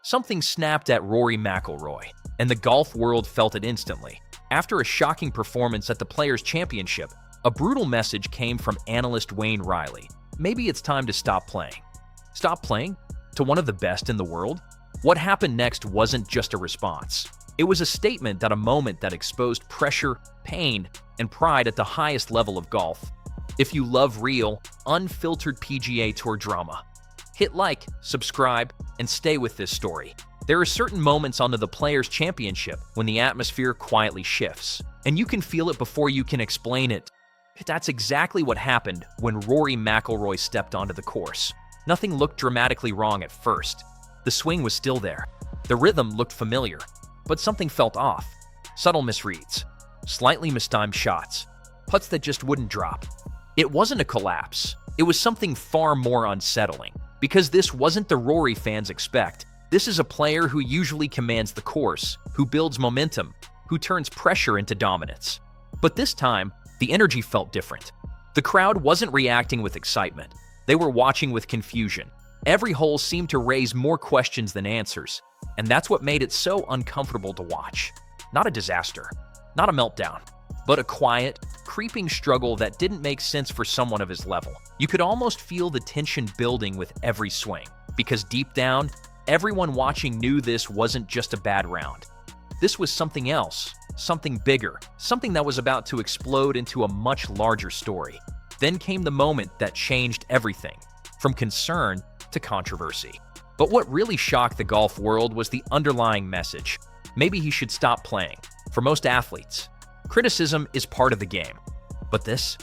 Something snapped at Rory McIlroy, and the golf world felt it instantly. After a shocking performance at the Players' Championship, a brutal message came from analyst Wayne Riley. Maybe it's time to stop playing. Stop playing? To one of the best in the world? What happened next wasn't just a response. It was a statement at a moment that exposed pressure, pain, and pride at the highest level of golf. If you love real, unfiltered PGA Tour drama, hit like, subscribe, and stay with this story. There are certain moments onto the Players' Championship when the atmosphere quietly shifts, and you can feel it before you can explain it. That's exactly what happened when Rory McIlroy stepped onto the course. Nothing looked dramatically wrong at first. The swing was still there. The rhythm looked familiar, but something felt off. Subtle misreads, slightly mistimed shots, putts that just wouldn't drop. It wasn't a collapse. It was something far more unsettling, because this wasn't the Rory fans expect. This is a player who usually commands the course, who builds momentum, who turns pressure into dominance. But this time, the energy felt different. The crowd wasn't reacting with excitement. They were watching with confusion. Every hole seemed to raise more questions than answers, and that's what made it so uncomfortable to watch. Not a disaster, not a meltdown, but a quiet, creeping struggle that didn't make sense for someone of his level. You could almost feel the tension building with every swing, because deep down, everyone watching knew this wasn't just a bad round. This was something else, something bigger, something that was about to explode into a much larger story. Then came the moment that changed everything, from concern to controversy. But what really shocked the golf world was the underlying message. Maybe he should stop playing. For most athletes, criticism is part of the game. But this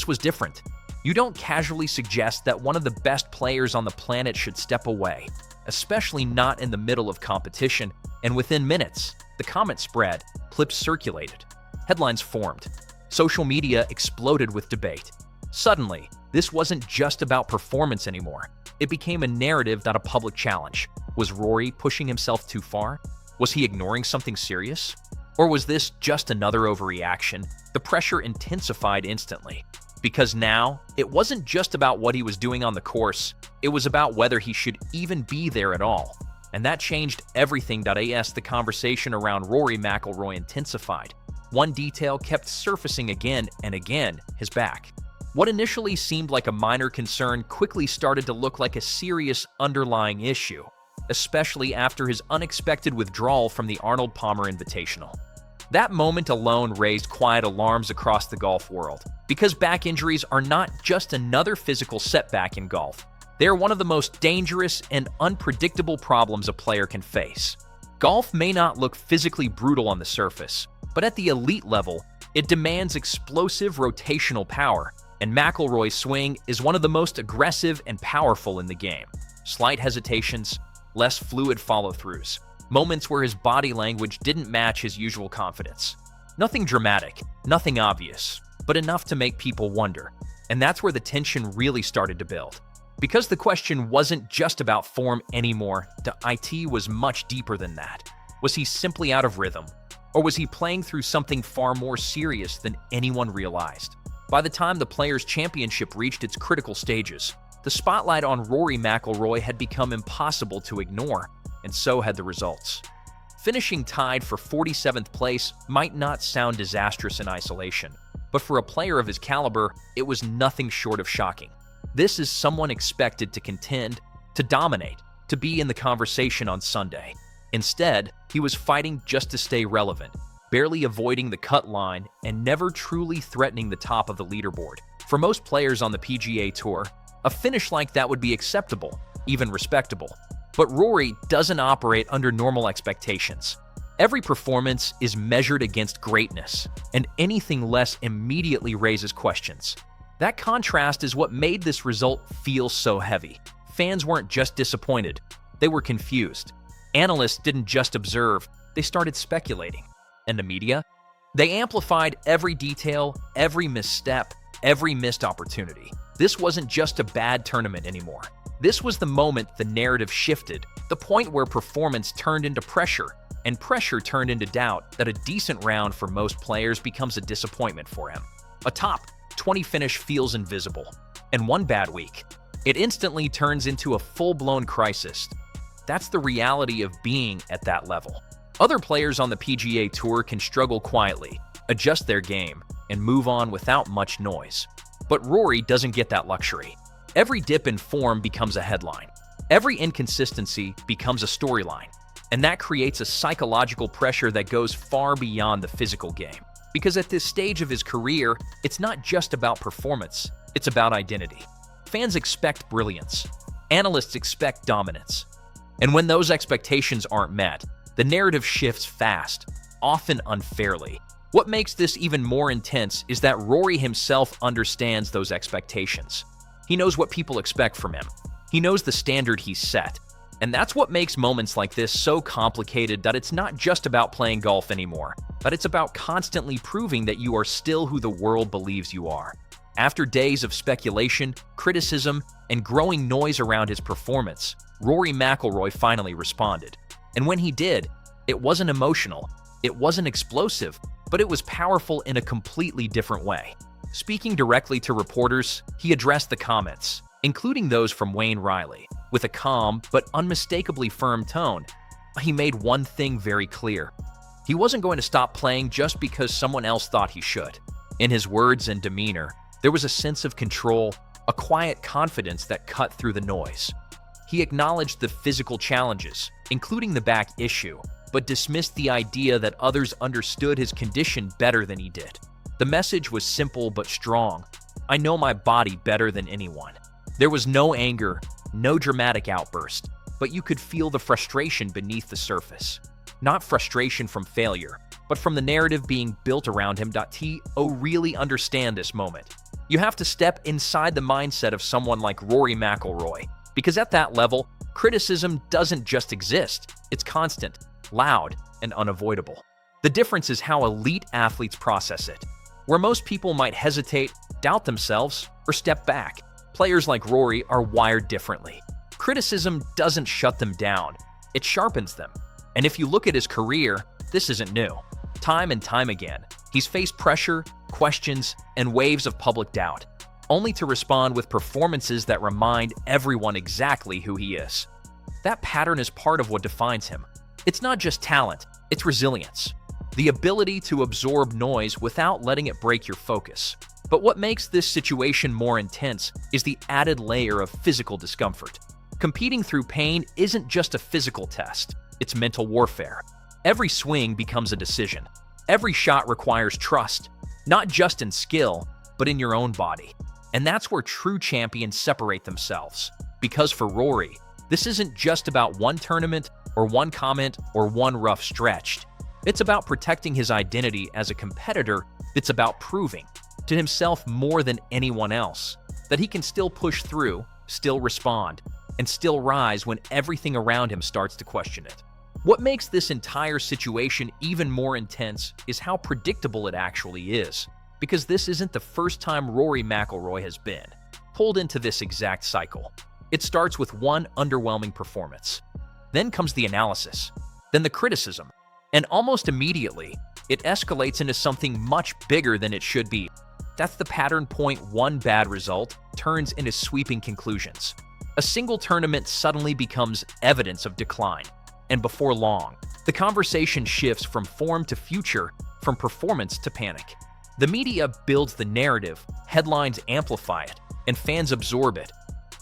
was different. You don't casually suggest that one of the best players on the planet should step away, especially not in the middle of competition, and within minutes, the comment spread, clips circulated, headlines formed, social media exploded with debate. Suddenly, this wasn't just about performance anymore. It became a narrative that a public challenge. Was Rory pushing himself too far? Was he ignoring something serious? Or was this just another overreaction? The pressure intensified instantly. Because now, it wasn't just about what he was doing on the course, it was about whether he should even be there at all. And that changed everything. As the conversation around Rory McIlroy intensified, one detail kept surfacing again and again: his back. What initially seemed like a minor concern quickly started to look like a serious underlying issue, especially after his unexpected withdrawal from the Arnold Palmer Invitational. That moment alone raised quiet alarms across the golf world, because back injuries are not just another physical setback in golf. They are one of the most dangerous and unpredictable problems a player can face. Golf may not look physically brutal on the surface, but at the elite level, it demands explosive rotational power, and McIlroy's swing is one of the most aggressive and powerful in the game. Slight hesitations, less fluid follow-throughs, moments where his body language didn't match his usual confidence. Nothing dramatic, nothing obvious, but enough to make people wonder. And that's where the tension really started to build. Because the question wasn't just about form anymore, it was much deeper than that. Was he simply out of rhythm? Or was he playing through something far more serious than anyone realized? By the time the Players' Championship reached its critical stages, the spotlight on Rory McIlroy had become impossible to ignore, and so had the results. Finishing tied for 47th place might not sound disastrous in isolation, but for a player of his caliber, it was nothing short of shocking. This is someone expected to contend, to dominate, to be in the conversation on Sunday. Instead, he was fighting just to stay relevant, barely avoiding the cut line and never truly threatening the top of the leaderboard. For most players on the PGA Tour, a finish like that would be acceptable, even respectable. But Rory doesn't operate under normal expectations. Every performance is measured against greatness, and anything less immediately raises questions. That contrast is what made this result feel so heavy. Fans weren't just disappointed, they were confused. Analysts didn't just observe, they started speculating. And the media? They amplified every detail, every misstep, every missed opportunity. This wasn't just a bad tournament anymore. This was the moment the narrative shifted, the point where performance turned into pressure, and pressure turned into doubt that a decent round for most players becomes a disappointment for him. A top 20 finish feels invisible, and one bad week, it instantly turns into a full-blown crisis. That's the reality of being at that level. Other players on the PGA Tour can struggle quietly, adjust their game, and move on without much noise. But Rory doesn't get that luxury. Every dip in form becomes a headline. Every inconsistency becomes a storyline. And that creates a psychological pressure that goes far beyond the physical game. Because at this stage of his career, it's not just about performance, it's about identity. Fans expect brilliance. Analysts expect dominance. And when those expectations aren't met, the narrative shifts fast, often unfairly. What makes this even more intense is that Rory himself understands those expectations. He knows what people expect from him. He knows the standard he's set. And that's what makes moments like this so complicated, that it's not just about playing golf anymore, but it's about constantly proving that you are still who the world believes you are. After days of speculation, criticism, and growing noise around his performance, Rory McIlroy finally responded. And when he did, it wasn't emotional, it wasn't explosive, but it was powerful in a completely different way. Speaking directly to reporters, he addressed the comments, including those from Wayne Riley, with a calm but unmistakably firm tone. He made one thing very clear. He wasn't going to stop playing just because someone else thought he should. In his words and demeanor, there was a sense of control, a quiet confidence that cut through the noise. He acknowledged the physical challenges, including the back issue, but dismissed the idea that others understood his condition better than he did. The message was simple but strong. I know my body better than anyone. There was no anger, no dramatic outburst, but you could feel the frustration beneath the surface. Not frustration from failure, but from the narrative being built around him. To really understand this moment, you have to step inside the mindset of someone like Rory McIlroy, because at that level, criticism doesn't just exist, it's constant, loud, and unavoidable. The difference is how elite athletes process it. Where most people might hesitate, doubt themselves, or step back, players like Rory are wired differently. Criticism doesn't shut them down, it sharpens them. And if you look at his career, this isn't new. Time and time again, he's faced pressure, questions, and waves of public doubt, only to respond with performances that remind everyone exactly who he is. That pattern is part of what defines him. It's not just talent, it's resilience. The ability to absorb noise without letting it break your focus. But what makes this situation more intense is the added layer of physical discomfort. Competing through pain isn't just a physical test, it's mental warfare. Every swing becomes a decision. Every shot requires trust, not just in skill, but in your own body. And that's where true champions separate themselves. Because for Rory, this isn't just about one tournament or one comment or one rough stretch. It's about protecting his identity as a competitor. It's about proving to himself more than anyone else that he can still push through, still respond, and still rise when everything around him starts to question it. What makes this entire situation even more intense is how predictable it actually is, because this isn't the first time Rory McIlroy has been pulled into this exact cycle. It starts with one underwhelming performance. Then comes the analysis, then the criticism, and almost immediately, it escalates into something much bigger than it should be. That's the pattern point. One bad result turns into sweeping conclusions. A single tournament suddenly becomes evidence of decline. And before long, the conversation shifts from form to future, from performance to panic. The media builds the narrative, headlines amplify it, and fans absorb it,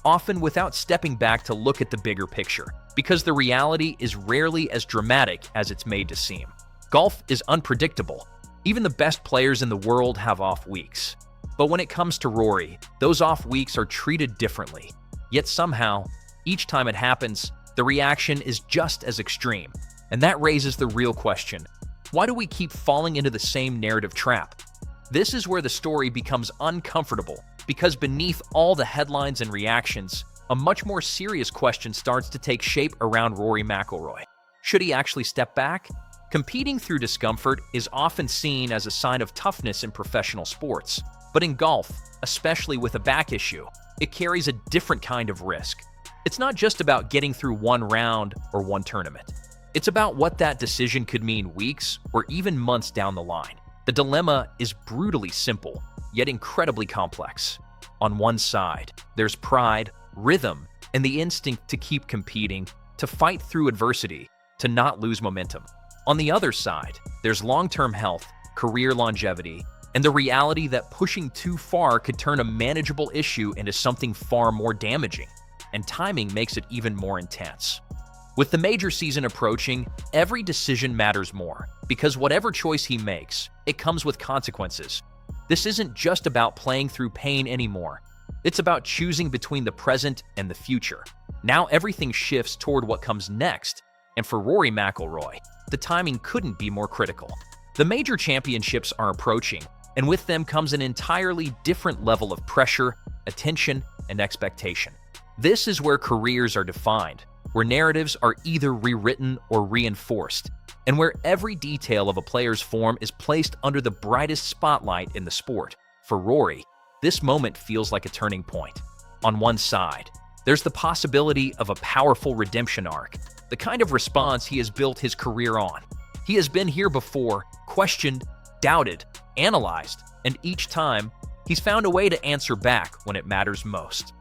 often without stepping back to look at the bigger picture, because the reality is rarely as dramatic as it's made to seem. Golf is unpredictable. Even the best players in the world have off weeks. But when it comes to Rory, those off weeks are treated differently. Yet somehow, each time it happens, the reaction is just as extreme. And that raises the real question: why do we keep falling into the same narrative trap? This is where the story becomes uncomfortable, because beneath all the headlines and reactions, a much more serious question starts to take shape around Rory McIlroy. Should he actually step back? Competing through discomfort is often seen as a sign of toughness in professional sports. But in golf, especially with a back issue, it carries a different kind of risk. It's not just about getting through one round or one tournament. It's about what that decision could mean weeks or even months down the line. The dilemma is brutally simple, yet incredibly complex. On one side, there's pride, rhythm, and the instinct to keep competing. to fight through adversity, to not lose momentum. On the other side, there's long-term health, career longevity, and the reality that pushing too far could turn a manageable issue into something far more damaging, and timing makes it even more intense. With the major season approaching, every decision matters more, because whatever choice he makes, it comes with consequences. This isn't just about playing through pain anymore. It's about choosing between the present and the future. Now everything shifts toward what comes next, and for Rory McIlroy, the timing couldn't be more critical. The major championships are approaching, and with them comes an entirely different level of pressure, attention, and expectation. This is where careers are defined, where narratives are either rewritten or reinforced, and where every detail of a player's form is placed under the brightest spotlight in the sport. For Rory, this moment feels like a turning point. On one side, there's the possibility of a powerful redemption arc, the kind of response he has built his career on. He has been here before, questioned, doubted, analyzed, and each time, he's found a way to answer back when it matters most.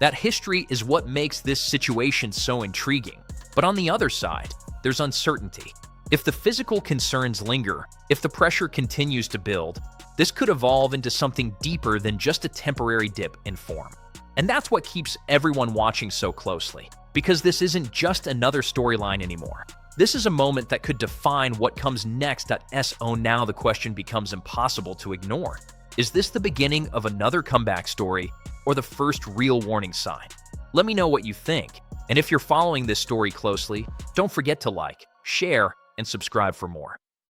That history is what makes this situation so intriguing. But on the other side, there's uncertainty. If the physical concerns linger, if the pressure continues to build, this could evolve into something deeper than just a temporary dip in form. And that's what keeps everyone watching so closely, because this isn't just another storyline anymore. This is a moment that could define what comes next. So now the question becomes impossible to ignore. Is this the beginning of another comeback story, or the first real warning sign? Let me know what you think. And if you're following this story closely, don't forget to like, share, and subscribe for more.